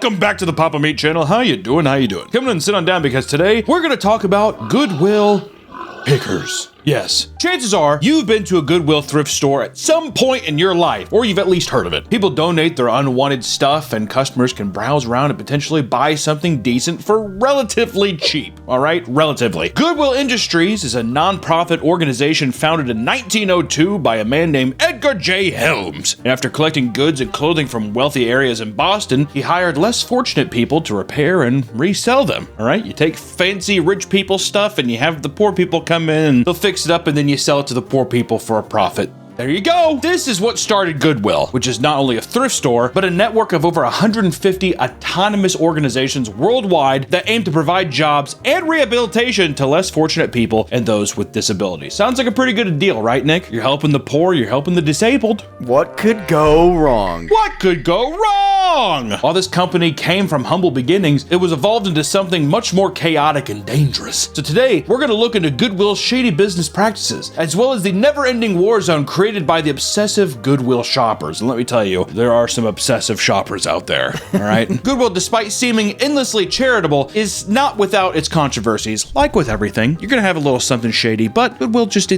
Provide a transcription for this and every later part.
Welcome back to the Papa Meat channel. How you doing? Come on and sit on down because today we're going to talk about Goodwill pickers. Yes. Chances are you've been to a Goodwill thrift store at some point in your life, or you've at least heard of it. People donate their unwanted stuff and customers can browse around and potentially buy something decent for relatively cheap. All right? Relatively. Goodwill Industries is a non-profit organization founded in 1902 by a man named Edgar J. Helms. And after collecting goods and clothing from wealthy areas in Boston, he hired less fortunate people to repair and resell them. All right? You take fancy rich people stuff and you have the poor people come in and they'll fix it up and then you sell it to the poor people for a profit. There you go. This is what started Goodwill, which is not only a thrift store, but a network of over 150 autonomous organizations worldwide that aim to provide jobs and rehabilitation to less fortunate people and those with disabilities. Sounds like a pretty good deal, right, Nick? You're helping the poor, you're helping the disabled. What could go wrong? What could go wrong? While this company came from humble beginnings, it was evolved into something much more chaotic and dangerous. So today, we're going to look into Goodwill's shady business practices, as well as the never-ending war zone created by the obsessive Goodwill shoppers. And let me tell you, there are some obsessive shoppers out there, all right? Goodwill, despite seeming endlessly charitable, is not without its controversies. Like with everything, you're gonna have a little something shady, but Goodwill just,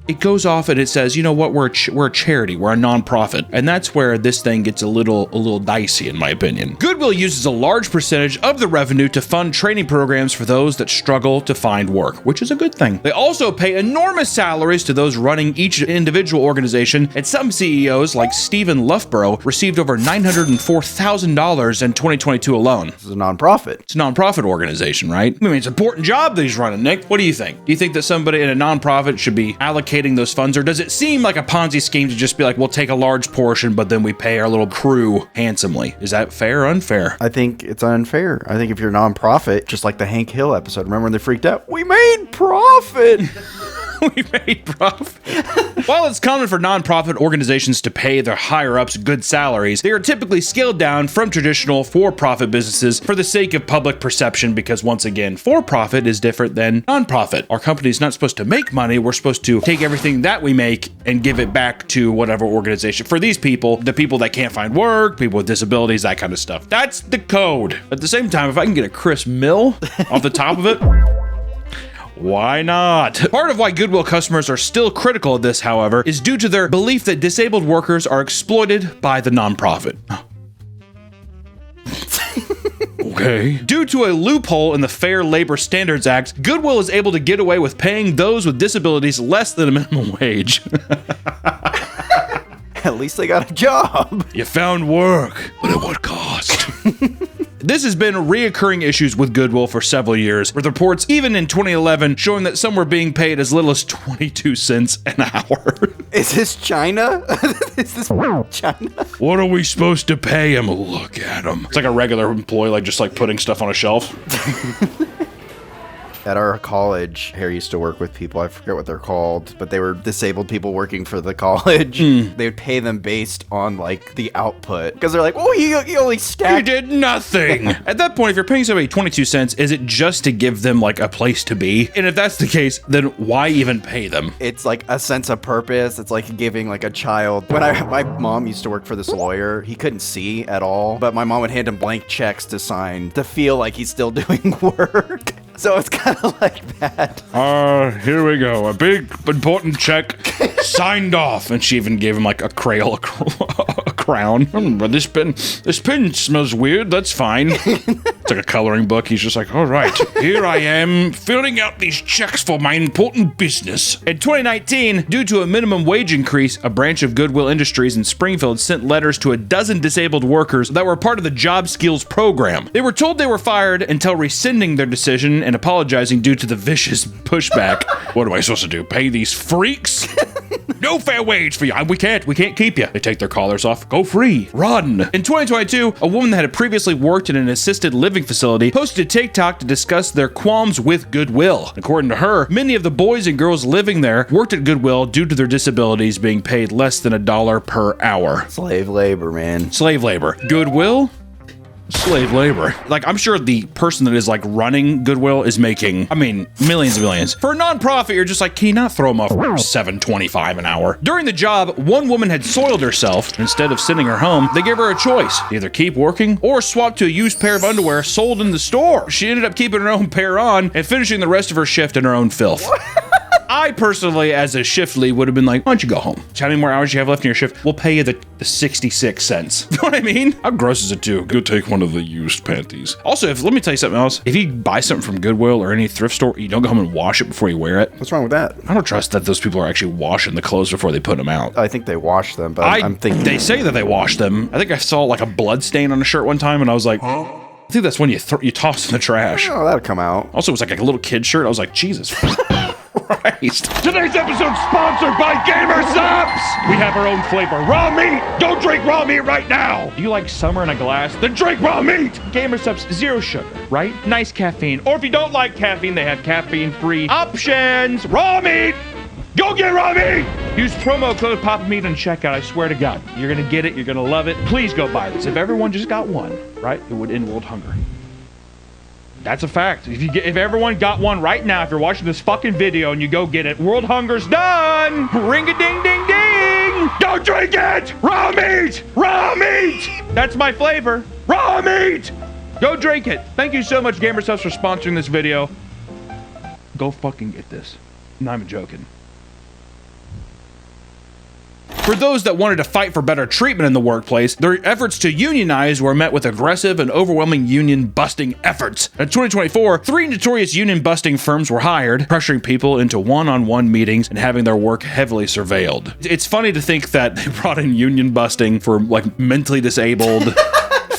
it goes off and it says, you know what, we're a charity, we're a non-profit. And that's where this thing gets a little dicey in my opinion. Goodwill uses a large percentage of the revenue to fund training programs for those that struggle to find work, which is a good thing. They also pay enormous salaries to those running each individual organization, and some CEOs like Stephen Loughborough received over $904,000 in 2022 alone. This is a nonprofit. It's a nonprofit organization, right? I mean, it's an important job that he's running, Nick. What do you think? Do you think that somebody in a nonprofit should be allocating those funds, or does it seem like a Ponzi scheme to just be like, we'll take a large portion, but then we pay our little crew handsomely? Is that fair or unfair? I think it's unfair. I think if you're a nonprofit, just like the Hank Hill episode, remember when they freaked out? We made profit! We made profit. While it's common for nonprofit organizations to pay their higher-ups good salaries, they are typically scaled down from traditional for-profit businesses for the sake of public perception because, once again, for-profit is different than nonprofit. Our company's not supposed to make money. We're supposed to take everything that we make and give it back to whatever organization. For these people, the people that can't find work, people with disabilities, that kind of stuff. That's the code. At the same time, if I can get a crisp mill off the top of it, why not? Part of why Goodwill customers are still critical of this, however, is due to their belief that disabled workers are exploited by the nonprofit. Okay. Due to a loophole in the Fair Labor Standards Act, Goodwill is able to get away with paying those with disabilities less than a minimum wage. At least they got a job. You found work, but at what cost? This has been reoccurring issues with Goodwill for several years, with reports even in 2011 showing that some were being paid as little as 22 cents an hour. Is this China? Is this China? What are we supposed to pay him? Look at him. It's like a regular employee, like just like putting stuff on a shelf. At our college, Harry used to work with people, I forget what they're called, but they were disabled people working for the college. They would pay them based on, like, the output. Because they're like, oh, you only stacked. You did nothing. At that point, if you're paying somebody 22 cents, is it just to give them, like, a place to be? And if that's the case, then why even pay them? It's like a sense of purpose. It's like giving, like, a child. When my mom used to work for this lawyer, he couldn't see at all, but my mom would hand him blank checks to sign to feel like he's still doing work. So it's kind of like that. Here we go. A big, important check signed off. And she even gave him like a crayon, a crown. But this pen smells weird. That's fine. It's like a coloring book. He's just like, all right, here I am filling out these checks for my important business. In 2019, due to a minimum wage increase, a branch of Goodwill Industries in Springfield sent letters to a dozen disabled workers that were part of the job skills program. They were told they were fired until rescinding their decision and apologizing due to the vicious pushback. What am I supposed to do? Pay these freaks? No fair wage for you. We can't keep you. They take their collars off. Go free. Run. In 2022, a woman that had previously worked in an assisted living facility posted a TikTok to discuss their qualms with Goodwill. According to her, many of the boys and girls living there worked at Goodwill due to their disabilities being paid less than $1 per hour. Slave labor, man. Slave labor. Goodwill? slave labor. Like, I'm sure the person that is like running Goodwill is making, I mean, millions and millions. For a nonprofit, you're just like, can you not throw them off $7.25 an hour? During the job, one woman had soiled herself, and instead of sending her home, they gave her a choice: either keep working or swap to a used pair of underwear sold in the store. She ended up keeping her own pair on and finishing the rest of her shift in her own filth. I personally, as a shift lead, would have been like, why don't you go home? How many more hours you have left in your shift? We'll pay you the 66 cents. You know what I mean? How gross is it too? Go take one of the used panties. Also, let me tell you something else. If you buy something from Goodwill or any thrift store, you don't go home and wash it before you wear it. What's wrong with that? I don't trust that those people are actually washing the clothes before they put them out. I think they wash them, but I'm thinking... They say that they wash them. I think I saw like a blood stain on a shirt one time, and I was like, huh? I think that's when you toss in the trash. Oh, that'll come out. Also, it was like a little kid shirt. I was like, Jesus Christ. Today's episode sponsored by Gamer Subs! We have our own flavor, raw meat! Go drink raw meat right now! Do you like summer in a glass? Then drink raw meat! Gamer Subs, zero sugar, right? Nice caffeine. Or if you don't like caffeine, they have caffeine-free options! Raw meat! Go get raw meat! Use promo code PAPAMEAT on checkout. I swear to God, you're gonna get it, you're gonna love it. Please go buy this. If everyone just got one, right, it would end world hunger. That's a fact. If everyone got one right now, if you're watching this fucking video and you go get it, world hunger's done! Ring-a-ding-ding-ding! Go drink it! Raw meat! Raw meat! That's my flavor. Raw meat! Go drink it. Thank you so much, GamerSubs, for sponsoring this video. Go fucking get this. I'm not even joking. For those that wanted to fight for better treatment in the workplace, their efforts to unionize were met with aggressive and overwhelming union-busting efforts. In 2024, 3 notorious union-busting firms were hired, pressuring people into one-on-one meetings and having their work heavily surveilled. It's funny to think that they brought in union-busting for, like, mentally disabled...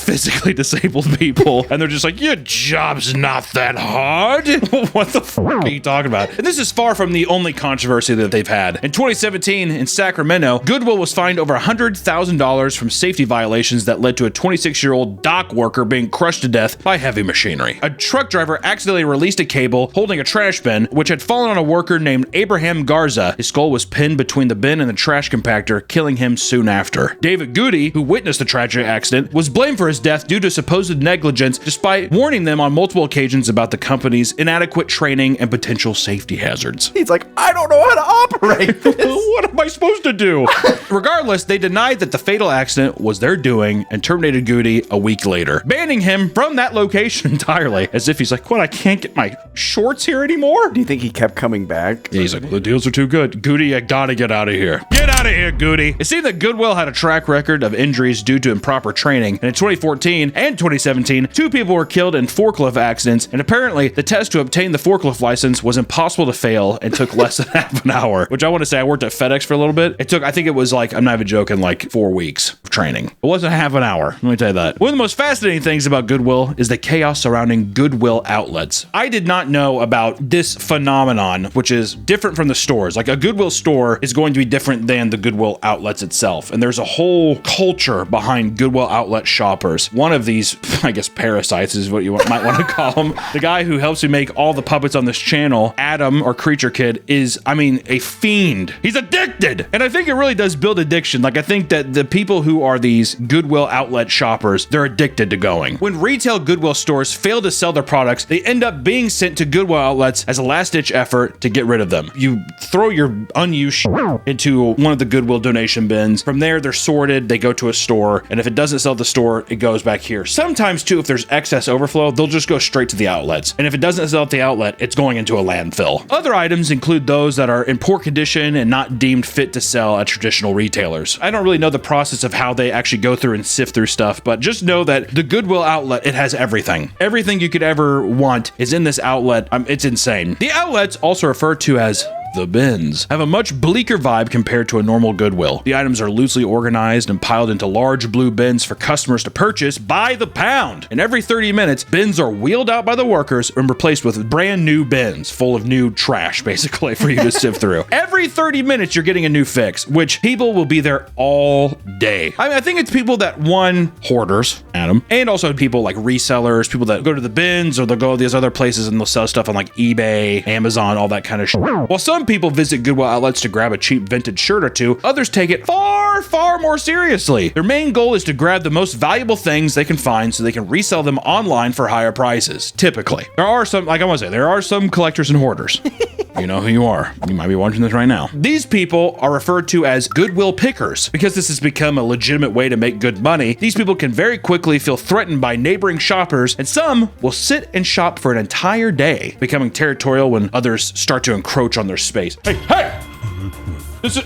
physically disabled people, and they're just like, your job's not that hard. What the f are you talking about? And this is far from the only controversy that they've had. In 2017, in Sacramento, Goodwill was fined over $100,000 from safety violations that led to a 26-year-old dock worker being crushed to death by heavy machinery. A truck driver accidentally released a cable holding a trash bin, which had fallen on a worker named Abraham Garza. His skull was pinned between the bin and the trash compactor, killing him soon after. David Goody, who witnessed the tragic accident, was blamed for his death due to supposed negligence, despite warning them on multiple occasions about the company's inadequate training and potential safety hazards. He's like, I don't know how to operate this. What am I supposed to do? Regardless, they denied that the fatal accident was their doing and terminated Goody a week later, banning him from that location entirely, as if he's like, what, I can't get my shorts here anymore? Do you think he kept coming back? Yeah, he's like, well, the deals are too good. Goody, I gotta get out of here. Get out of here, Goody. It seemed that Goodwill had a track record of injuries due to improper training, and in 2014 and 2017, 2 people were killed in forklift accidents, and apparently the test to obtain the forklift license was impossible to fail and took less than half an hour, which I want to say I worked at FedEx for a little bit. It took, I think it was like, I'm not even joking, like 4 weeks of training. It wasn't half an hour, let me tell you that. One of the most fascinating things about Goodwill is the chaos surrounding Goodwill outlets. I did not know about this phenomenon, which is different from the stores. Like, a Goodwill store is going to be different than the Goodwill outlets itself, and there's a whole culture behind Goodwill outlet shoppers. One of these, I guess, parasites is what you might want to call them. The guy who helps me make all the puppets on this channel, Adam, or Creature Kid, is, I mean, a fiend. He's addicted. And I think it really does build addiction. Like, I think that the people who are these Goodwill outlet shoppers, they're addicted to going. When retail Goodwill stores fail to sell their products, they end up being sent to Goodwill outlets as a last-ditch effort to get rid of them. You throw your unused shit into one of the Goodwill donation bins. From there, they're sorted, they go to a store, and if it doesn't sell at the store, it goes back here. Sometimes, too, if there's excess overflow, they'll just go straight to the outlets. And if it doesn't sell at the outlet, it's going into a landfill. Other items include those that are in poor condition and not deemed fit to sell at traditional retailers. I don't really know the process of how they actually go through and sift through stuff, but just know that the Goodwill outlet, it has everything. Everything you could ever want is in this outlet. It's insane. The outlets, also referred to as the bins, have a much bleaker vibe compared to a normal Goodwill. The items are loosely organized and piled into large blue bins for customers to purchase by the pound. And every 30 minutes, bins are wheeled out by the workers and replaced with brand new bins full of new trash, basically, for you to sift through. Every 30 minutes, you're getting a new fix, which people will be there all day. I think it's people that, one, hoarders, Adam, and also people like resellers, people that go to the bins or they'll go to these other places and they'll sell stuff on like eBay, Amazon, all that kind of shit. While some people visit Goodwill outlets to grab a cheap vintage shirt or two. Others take it far, far more seriously. Their main goal is to grab the most valuable things they can find so they can resell them online for higher prices. Typically. There are some, like I want to say, there are some collectors and hoarders. You know who you are. You might be watching this right now. These people are referred to as Goodwill pickers. Because this has become a legitimate way to make good money, these people can very quickly feel threatened by neighboring shoppers, and some will sit and shop for an entire day, becoming territorial when others start to encroach on their space. Hey!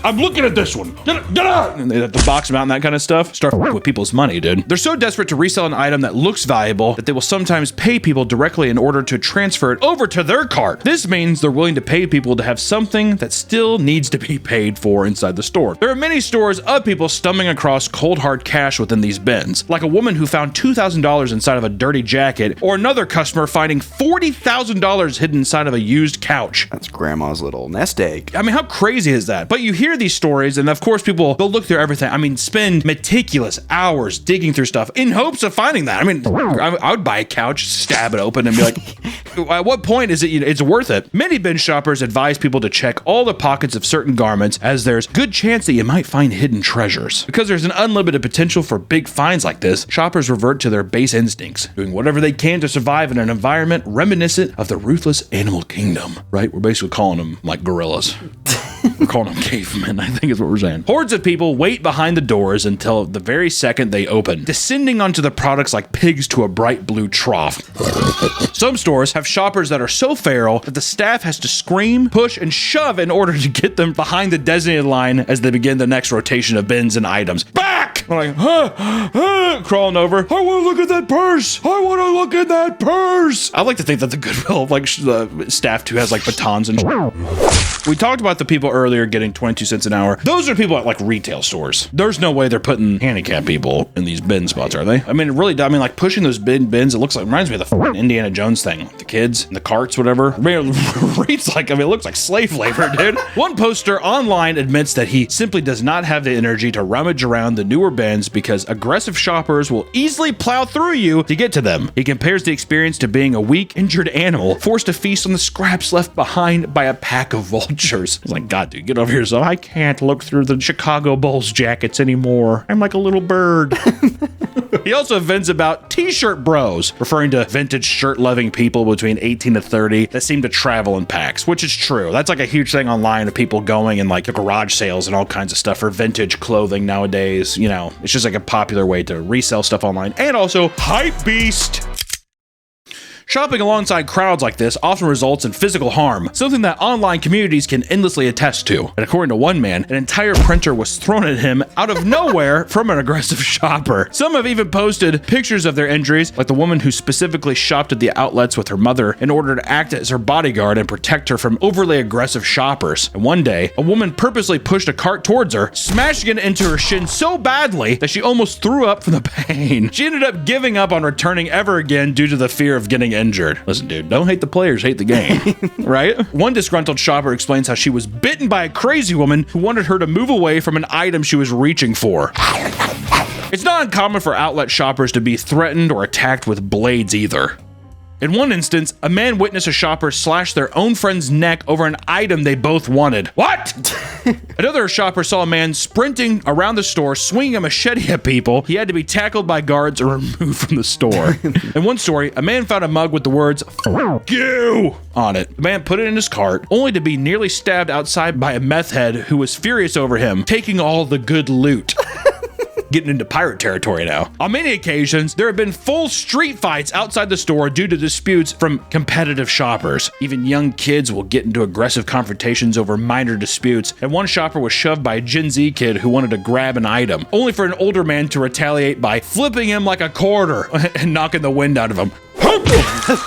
I'm looking at this one. Get out! And they have to box them out and that kind of stuff. Start with people's money, dude. They're so desperate to resell an item that looks valuable that they will sometimes pay people directly in order to transfer it over to their cart. This means they're willing to pay people to have something that still needs to be paid for inside the store. There are many stories of people stumbling across cold hard cash within these bins, like a woman who found $2,000 inside of a dirty jacket, or another customer finding $40,000 hidden inside of a used couch. That's grandma's little nest egg. I mean, how crazy is that? But you hear these stories, and of course people, they'll look through everything. I mean, spend meticulous hours digging through stuff in hopes of finding that. I mean, I would buy a couch, stab it open, and be like, at what point is it, it's worth it? Many bin shoppers advise people to check all the pockets of certain garments, as there's good chance that you might find hidden treasures. Because there's an unlimited potential for big finds like this, shoppers revert to their base instincts, doing whatever they can to survive in an environment reminiscent of the ruthless animal kingdom, right? We're basically calling them like gorillas. We're calling them cavemen, I think is what we're saying. Hordes of people wait behind the doors until the very second they open, descending onto the products like pigs to a bright blue trough. Some stores have shoppers that are so feral that the staff has to scream, push, and shove in order to get them behind the designated line as they begin the next rotation of bins and items. Back! They're like, crawling over. I want to look at that purse! I want to look at that purse! I like to think that the Goodwill, like, the staff too has like batons and We talked about the people earlier getting 22 cents an hour. Those are people at like retail stores. There's no way they're putting handicapped people in these bin spots, are they? I mean, it really, I mean, like pushing those bins, it looks like, reminds me of the Indiana Jones thing. The kids and the carts, whatever. I mean, it reads like, I mean, it looks like slave labor, dude. One poster online admits that he simply does not have the energy to rummage around the newer bins because aggressive shoppers will easily plow through you to get to them. He compares the experience to being a weak, injured animal forced to feast on the scraps left behind by a pack of vultures. It's like, God, dude, get over here. So I can't look through the Chicago Bulls jackets anymore. I'm like a little bird. He also vents about t-shirt bros, referring to vintage shirt-loving people between 18 to 30 that seem to travel in packs, which is true. That's like a huge thing online of people going in like the garage sales and all kinds of stuff for vintage clothing nowadays. You know, it's just like a popular way to resell stuff online. And also, hype beast. Shopping alongside crowds like this often results in physical harm, something that online communities can endlessly attest to. And according to one man, an entire printer was thrown at him out of nowhere from an aggressive shopper. Some have even posted pictures of their injuries, like the woman who specifically shopped at the outlets with her mother in order to act as her bodyguard and protect her from overly aggressive shoppers. And one day, a woman purposely pushed a cart towards her, smashing it into her shin so badly that she almost threw up from the pain. She ended up giving up on returning ever again due to the fear of getting injured. Listen, dude, don't hate the players, hate the game, right? One disgruntled shopper explains how she was bitten by a crazy woman who wanted her to move away from an item she was reaching for. It's not uncommon for outlet shoppers to be threatened or attacked with blades either. In one instance, a man witnessed a shopper slash their own friend's neck over an item they both wanted. What? Another shopper saw a man sprinting around the store, swinging a machete at people. He had to be tackled by guards or removed from the store. In one story, a man found a mug with the words, "Fuck you," on it. The man put it in his cart, only to be nearly stabbed outside by a meth head who was furious over him, taking all the good loot. Getting into pirate territory now. On many occasions, there have been full street fights outside the store due to disputes from competitive shoppers. Even young kids will get into aggressive confrontations over minor disputes, and one shopper was shoved by a Gen Z kid who wanted to grab an item, only for an older man to retaliate by flipping him like a quarter and knocking the wind out of him.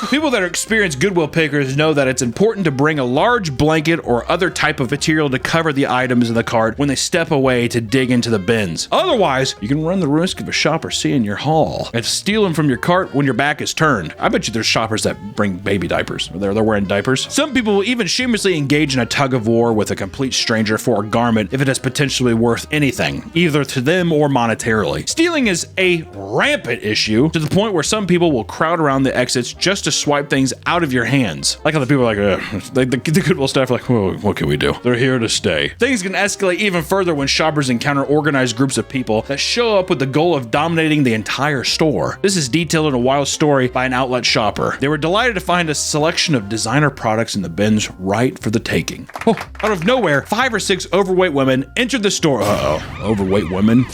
People that experience Goodwill pickers know that it's important to bring a large blanket or other type of material to cover the items in the cart when they step away to dig into the bins. Otherwise, you can run the risk of a shopper seeing your haul and stealing from your cart when your back is turned. I bet you there's shoppers that bring baby diapers. They're wearing diapers. Some people will even shamelessly engage in a tug of war with a complete stranger for a garment if it is potentially worth anything, either to them or monetarily. Stealing is a rampant issue to the point where some people will crowd around the the exits just to swipe things out of your hands. Like how the people are like, the Goodwill staff are like, whoa, what can we do? They're here to stay. Things can escalate even further when shoppers encounter organized groups of people that show up with the goal of dominating the entire store. This is detailed in a wild story by an outlet shopper. They were delighted to find a selection of designer products in the bins right for the taking. Oh, out of nowhere, 5 or 6 overweight women entered the store. Overweight women?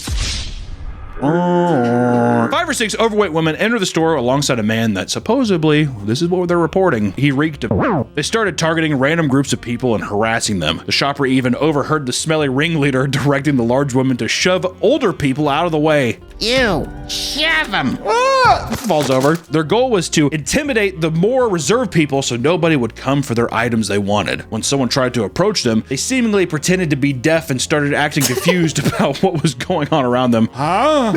5 or 6 overweight women enter the store alongside a man that supposedly, this is what they're reporting, he reeked of. They started targeting random groups of people and harassing them. The shopper even overheard the smelly ringleader directing the large woman to shove older people out of the way. Ew, shove them. Falls over. Their goal was to intimidate the more reserved people so nobody would come for their items they wanted. When someone tried to approach them, they seemingly pretended to be deaf and started acting confused about what was going on around them. Huh?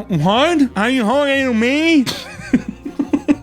What? Are you holding to me?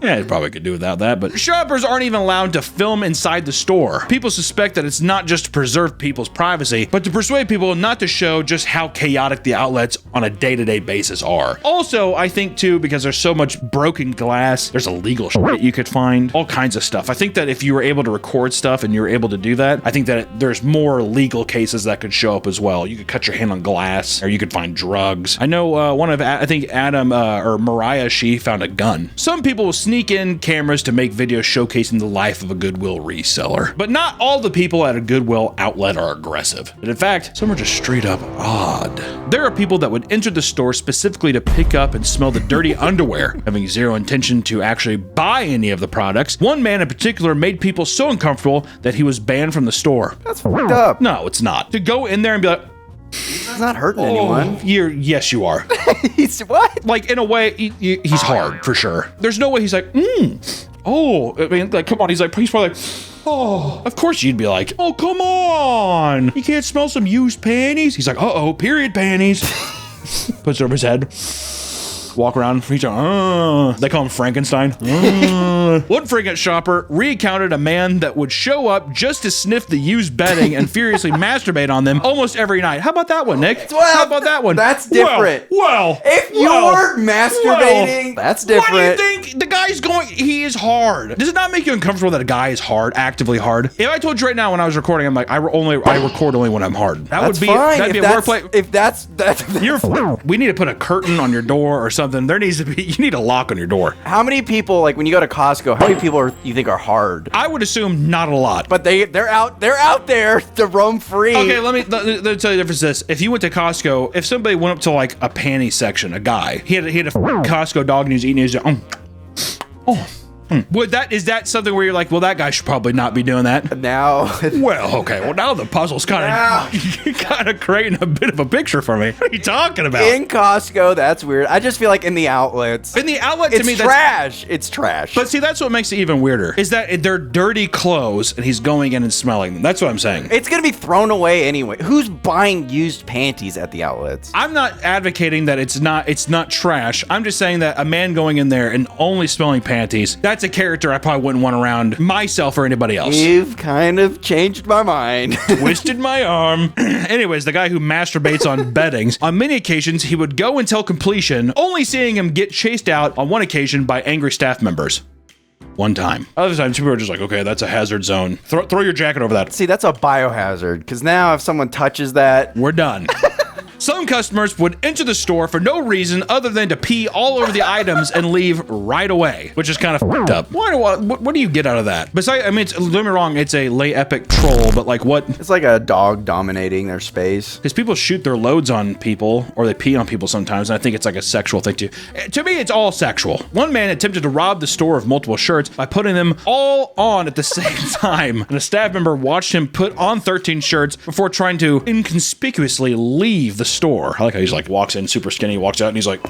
Yeah, you probably could do without that, but shoppers aren't even allowed to film inside the store. People suspect that it's not just to preserve people's privacy, but to persuade people not to show just how chaotic the outlets on a day-to-day basis are. Also, I think too, because there's so much broken glass, there's illegal shit you could find, all kinds of stuff. I think that if you were able to record stuff and you were able to do that, I think that there's more legal cases that could show up as well. You could cut your hand on glass, or you could find drugs. I know I think Adam or Mariah, she found a gun. Some people will sneak in cameras to make videos showcasing the life of a Goodwill reseller. But not all the people at a Goodwill outlet are aggressive. But in fact, some are just straight up odd. There are people that would enter the store specifically to pick up and smell the dirty underwear, having zero intention to actually buy any of the products. One man in particular made people so uncomfortable that he was banned from the store. That's fucked up. No, it's not. To go in there and be like, He's not hurting anyone. Yes, you are. He's what? Like, in a way, he's hard, for sure. There's no way he's like, oh, I mean, like, come on. He's probably like, oh, of course you'd be like, oh, come on. You can't smell some used panties? He's like, uh-oh, period panties. Puts it over his head. Walk around, he's like, they call him Frankenstein. One frequent shopper recounted a man that would show up just to sniff the used bedding and furiously masturbate on them almost every night. How about that one, Nick? Well, how about that one? That's different. If you're masturbating, that's different. What do you think? The guy's going, he is hard. Does it not make you uncomfortable that a guy is hard, actively hard? If I told you right now when I was recording, I'm like, I record only when I'm hard. That'd be a workplace. If that's we need to put a curtain on your door or something. There needs to be, you need a lock on your door. How many people, like when you go to Costco, how many people you think are hard? I would assume not a lot. But they're out there to roam free. Okay, let me tell you the difference. This, if you went to Costco, if somebody went up to like a panty section, a guy, he had a Costco dog and he was eating his, is that something where you're like, well, that guy should probably not be doing that? Now. Well, okay. Well, now the puzzle's kind of creating a bit of a picture for me. What are you talking about? In Costco, that's weird. I just feel like in the outlets. In the outlet, to me, that's trash. It's trash. But see, that's what makes it even weirder, is that they're dirty clothes and he's going in and smelling them. That's what I'm saying. It's going to be thrown away anyway. Who's buying used panties at the outlets? I'm not advocating that it's not trash. I'm just saying that a man going in there and only smelling panties, that's a character I probably wouldn't want around myself or anybody else. You've kind of changed my mind. Twisted my arm. Anyways, the guy who masturbates on beddings, on many occasions, he would go until completion, only seeing him get chased out on one occasion by angry staff members. One time. Other times, people are just like, okay, that's a hazard zone. Throw your jacket over that. See, that's a biohazard, because now if someone touches that, we're done. Some customers would enter the store for no reason other than to pee all over the items and leave right away, which is kind of fucked up. What do you get out of that? Besides, I mean, don't get me wrong, it's a lay epic troll, but like what? It's like a dog dominating their space. Because people shoot their loads on people, or they pee on people sometimes, and I think it's like a sexual thing too. To me, it's all sexual. One man attempted to rob the store of multiple shirts by putting them all on at the same time, and a staff member watched him put on 13 shirts before trying to inconspicuously leave the store. I like how he's like walks in super skinny, walks out, and he's like,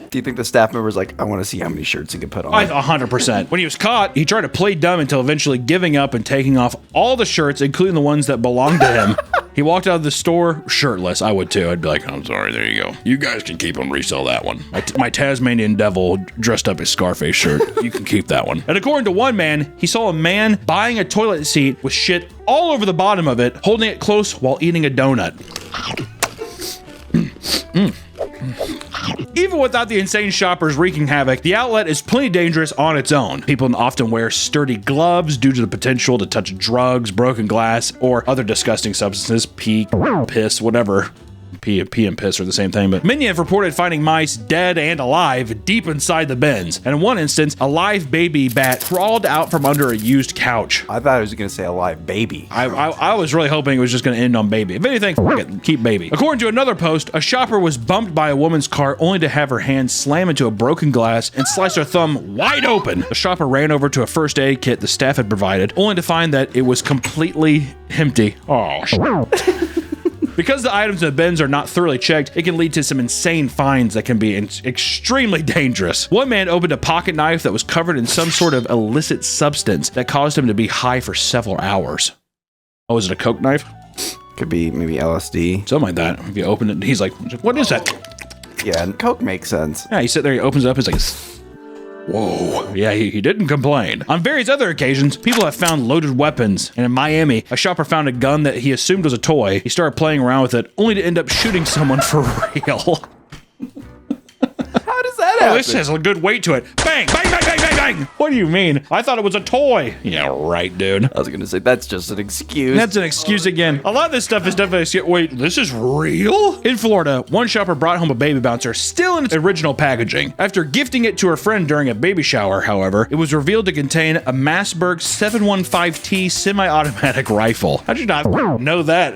do you think the staff member's like, I want to see how many shirts he can put on? 100%. When he was caught, he tried to play dumb until eventually giving up and taking off all the shirts, including the ones that belonged to him. He walked out of the store shirtless. I would too. I'd be like, I'm sorry, there you go. You guys can keep and resell that one. My Tasmanian devil dressed up as Scarface shirt. You can keep that one. And according to one man, he saw a man buying a toilet seat with shit all over the bottom of it, holding it close while eating a donut. Even without the insane shoppers wreaking havoc, the outlet is plenty dangerous on its own. People often wear sturdy gloves due to the potential to touch drugs, broken glass, or other disgusting substances, pee, piss, whatever. Pee and piss are the same thing, but many have reported finding mice dead and alive deep inside the bins. And in one instance, a live baby bat crawled out from under a used couch. I thought I was going to say a live baby. I was really hoping it was just going to end on baby. If anything, f it, keep baby. According to another post, a shopper was bumped by a woman's cart only to have her hand slam into a broken glass and slice her thumb wide open. The shopper ran over to a first aid kit the staff had provided, only to find that it was completely empty. Oh, Because the items in the bins are not thoroughly checked, it can lead to some insane finds that can be extremely dangerous. One man opened a pocket knife that was covered in some sort of illicit substance that caused him to be high for several hours. Oh, is it a Coke knife? Could be maybe LSD. Something like that. If you open it, he's like, what is that? Yeah, and Coke makes sense. Yeah, he's sitting there, he opens it up, he's like, whoa. Yeah, he didn't complain. On various other occasions, people have found loaded weapons. And in Miami, a shopper found a gun that he assumed was a toy. He started playing around with it, only to end up shooting someone for real. How does that happen? Oh, this has a good weight to it. Bang, bang, bang, bang, bang, bang. What do you mean? I thought it was a toy. Yeah, right, dude. I was going to say, that's just an excuse. That's an excuse again. A lot of this stuff is definitely, wait, this is real? In Florida, one shopper brought home a baby bouncer still in its original packaging. After gifting it to her friend during a baby shower, however, it was revealed to contain a Massberg 715T semi-automatic rifle. How'd you not know that?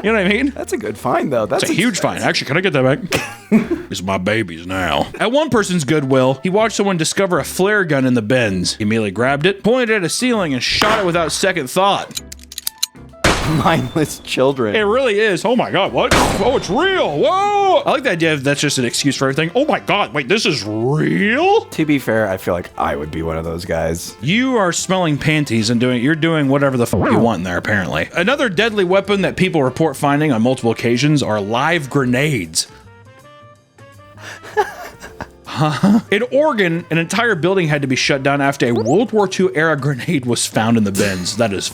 You know what I mean? That's a good find, though. That's a huge find. Actually, can I get that back? It's my baby's now. At one person's Goodwill, he watched someone discover a flare gun in the bins. He immediately grabbed it, pointed it at a ceiling, and shot it without second thought. Mindless children. It really is. Oh my God, what? Oh, it's real. Whoa. I like the idea of that's just an excuse for everything. Oh my God, wait, this is real? To be fair, I feel like I would be one of those guys. You are smelling panties and you're doing whatever the fuck you want in there, apparently. Another deadly weapon that people report finding on multiple occasions are live grenades. In Oregon, an entire building had to be shut down after a World War II era grenade was found in the bins. That is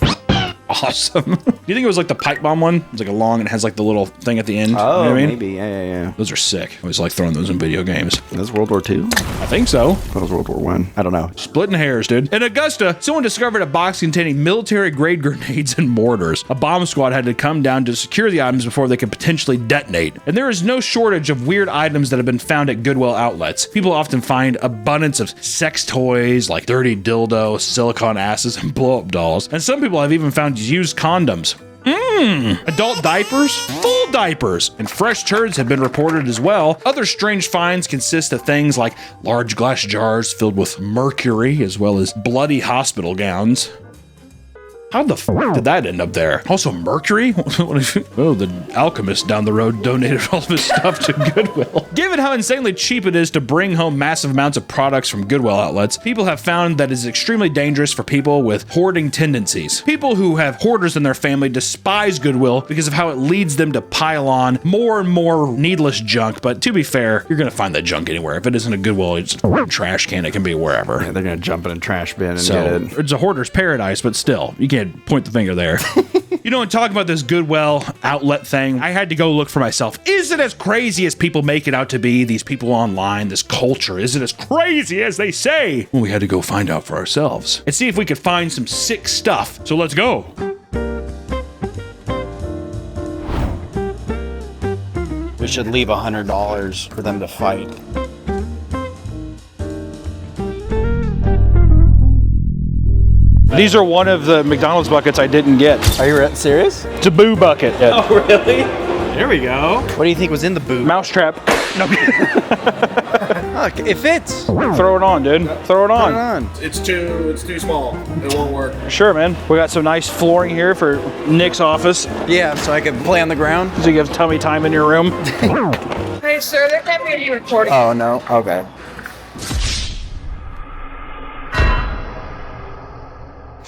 awesome. Do you think it was like the pipe bomb one? It's like a long and it has like the little thing at the end. Oh, you know what I mean? Maybe. Yeah. Those are sick. I always like throwing those in video games. That was World War II? I think so. I thought it was World War I. I don't know. Splitting hairs, dude. In Augusta, someone discovered a box containing military-grade grenades and mortars. A bomb squad had to come down to secure the items before they could potentially detonate. And there is no shortage of weird items that have been found at Goodwill outlets. People often find abundance of sex toys like dirty dildos, silicone asses, and blow-up dolls. And some people have even found used condoms. Adult diapers, full diapers, and fresh turds have been reported as well. Other strange finds consist of things like large glass jars filled with mercury, as well as bloody hospital gowns. How the f did that end up there? Also, mercury? Oh, the alchemist down the road donated all of his stuff to Goodwill. Given how insanely cheap it is to bring home massive amounts of products from Goodwill outlets, people have found that it is extremely dangerous for people with hoarding tendencies. People who have hoarders in their family despise Goodwill because of how it leads them to pile on more and more needless junk. But to be fair, you're gonna find that junk anywhere. If it isn't a Goodwill, it's a trash can. It can be wherever. Yeah, they're gonna jump in a trash bin and So get it. it's a hoarder's paradise, but still, you can't point the finger there. You know, and talking about this Goodwill outlet thing, I had to go look for myself. Is it as crazy as people make it out to be? These people online, this culture, is it as crazy as they say? Well, we had to go find out for ourselves and see if we could find some sick stuff. So let's go. We should leave $100 for them to fight. These are one of the McDonald's buckets I didn't get. Are you serious? It's a boo bucket. Oh, really? There we go. What do you think was in the boot? Mousetrap. No. Look, it fits. Throw it on, dude. Throw it on. It's too small. It won't work. Sure, man. We got some nice flooring here for Nick's office. Yeah, so I can play on the ground. So you have tummy time in your room. Hey, sir, there can't be any recording. Oh, no? Okay.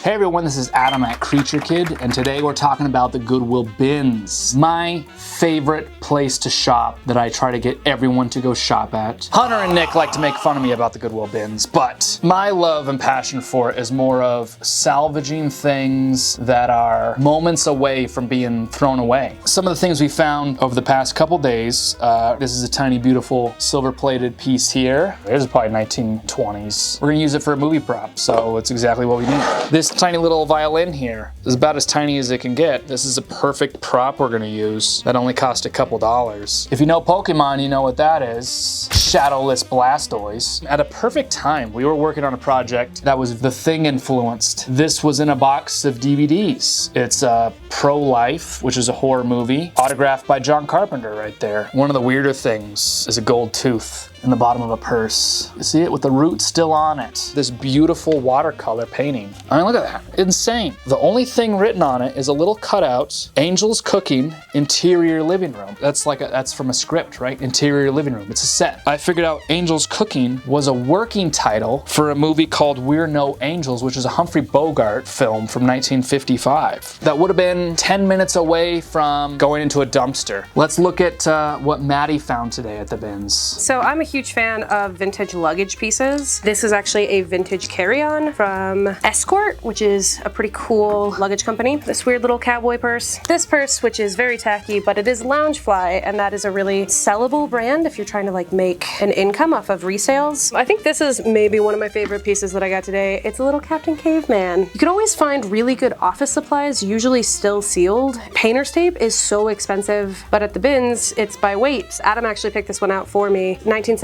Hey everyone, this is Adam at Creature Kid, and today we're talking about the Goodwill bins. My favorite place to shop that I try to get everyone to go shop at. Hunter and Nick like to make fun of me about the Goodwill bins, but my love and passion for it is more of salvaging things that are moments away from being thrown away. Some of the things we found over the past couple days, this is a tiny beautiful silver-plated piece here. There's probably 1920s. We're gonna use it for a movie prop, so it's exactly what we need. This tiny little violin here is about as tiny as it can get. This is a perfect prop we're gonna use that only cost a couple dollars. If you know Pokemon, you know what that is. Shadowless Blastoise. At a perfect time, we were working on a project that was The Thing influenced. This was in a box of DVDs. It's Pro-Life, which is a horror movie, autographed by John Carpenter right there. One of the weirder things is a gold tooth in the bottom of a purse. You see it with the root still on it. This beautiful watercolor painting. I mean, look at that, insane. The only thing written on it is a little cutout, Angel's Cooking, interior living room. That's from a script, right? Interior living room, it's a set. I figured out Angel's Cooking was a working title for a movie called We're No Angels, which is a Humphrey Bogart film from 1955. That would have been 10 minutes away from going into a dumpster. Let's look at what Maddie found today at the bins. So I'm a huge fan of vintage luggage pieces. This is actually a vintage carry-on from Escort, which is a pretty cool luggage company. This weird little cowboy purse. This purse, which is very tacky, but it is Loungefly, and that is a really sellable brand if you're trying to like make an income off of resales. I think this is maybe one of my favorite pieces that I got today. It's a little Captain Caveman. You can always find really good office supplies, usually still sealed. Painter's tape is so expensive, but at the bins, it's by weight. Adam actually picked this one out for me. 1978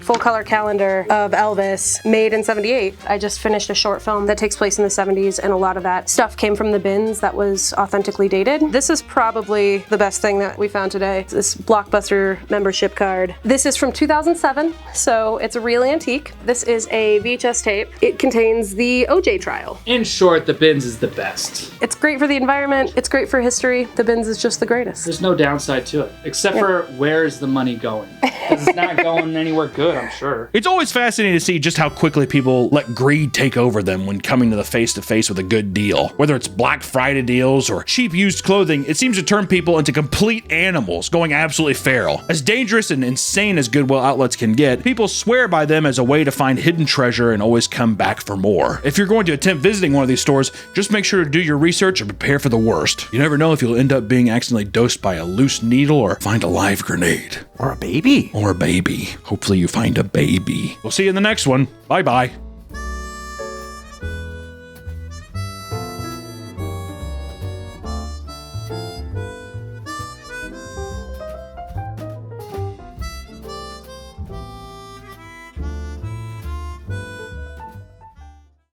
full color calendar of Elvis, made in 78. I just finished a short film that takes place in the 70s, and a lot of that stuff came from the bins that was authentically dated. This is probably the best thing that we found today. This Blockbuster membership card. This is from 2007, so it's a real antique. This is a VHS tape. It contains the OJ trial. In short, the bins is the best. It's great for the environment. It's great for history. The bins is just the greatest. There's no downside to it, except for where's the money going? Because it's not going anywhere good, I'm sure. It's always fascinating to see just how quickly people let greed take over them when coming to the face-to-face with a good deal. Whether it's Black Friday deals or cheap used clothing, it seems to turn people into complete animals, going absolutely feral. As dangerous and insane as Goodwill outlets can get, people swear by them as a way to find hidden treasure and always come back for more. If you're going to attempt visiting one of these stores, just make sure to do your research and prepare for the worst. You never know if you'll end up being accidentally dosed by a loose needle or find a live grenade. Or a baby. Or a baby. Hopefully you find a baby. We'll see you in the next one. Bye-bye.